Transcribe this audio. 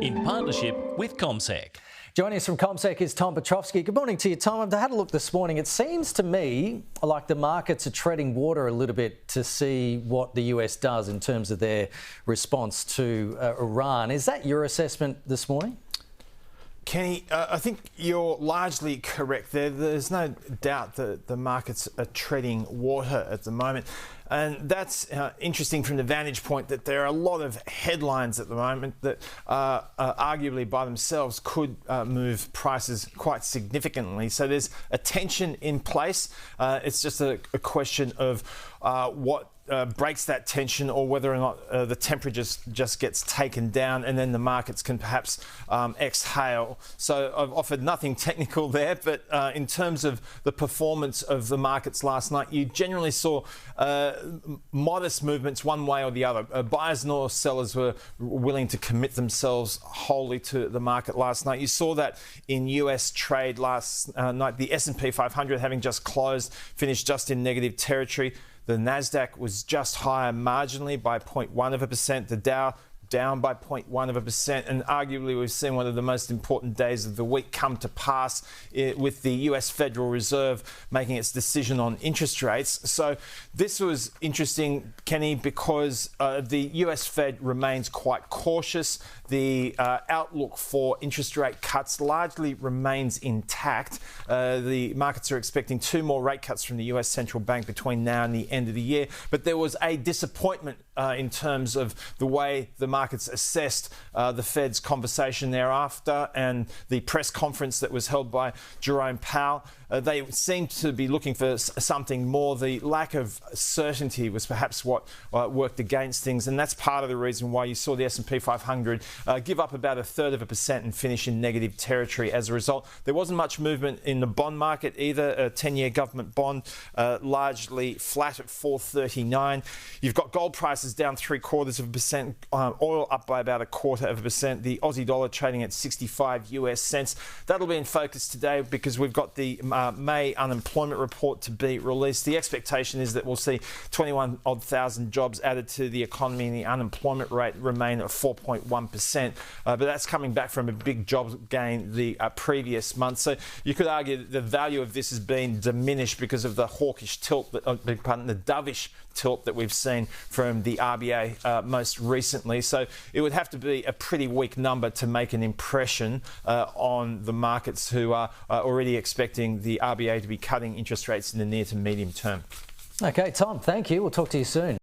in partnership with CommSec. Joining us from CommSec is Tom Piotrowski. Good morning to you, Tom. I've had a look this morning. It seems to me like the markets are treading water a little bit to see what the US does in terms of their response to Iran. Is that your assessment this morning? Kenny, I think you're largely correct there. There's no doubt that the markets are treading water at the moment. And that's interesting from the vantage point that there are a lot of headlines at the moment that arguably by themselves could move prices quite significantly. So there's a tension in place. It's just a question of what breaks that tension, or whether or not the temperature just gets taken down and then the markets can perhaps exhale. So I've offered nothing technical there, but in terms of the performance of the markets last night, you generally saw modest movements one way or the other. Buyers nor sellers were willing to commit themselves wholly to the market last night. You saw that in US trade last night. The S&P 500, having just closed, finished just in negative territory. The Nasdaq was just higher marginally by 0.1%. The Dow down by 0.1%, and arguably we've seen one of the most important days of the week come to pass with the US Federal Reserve making its decision on interest rates. So this was interesting, Kenny, because the US Fed remains quite cautious. The outlook for interest rate cuts largely remains intact. The markets are expecting 2 more rate cuts from the US Central Bank between now and the end of the year, but there was a disappointment in terms of the way the markets assessed the Fed's conversation thereafter and the press conference that was held by Jerome Powell. They seemed to be looking for something more. The lack of certainty was perhaps what worked against things, and that's part of the reason why you saw the S&P 500 give up about 1/3% and finish in negative territory as a result. There wasn't much movement in the bond market either. A 10-year government bond largely flat at 439. You've got gold prices down 0.75%, oil up by about 0.25%, the Aussie dollar trading at 65 US cents. That'll be in focus today because we've got the May unemployment report to be released. The expectation is that we'll see 21,000 jobs added to the economy and the unemployment rate remain at 4.1%. But that's coming back from a big job gain the previous month. So you could argue that the value of this has been diminished because of the hawkish tilt, the dovish tilt that we've seen from the RBA most recently. So it would have to be a pretty weak number to make an impression on the markets, who are already expecting the RBA to be cutting interest rates in the near to medium term. Okay, Tom, thank you. We'll talk to you soon.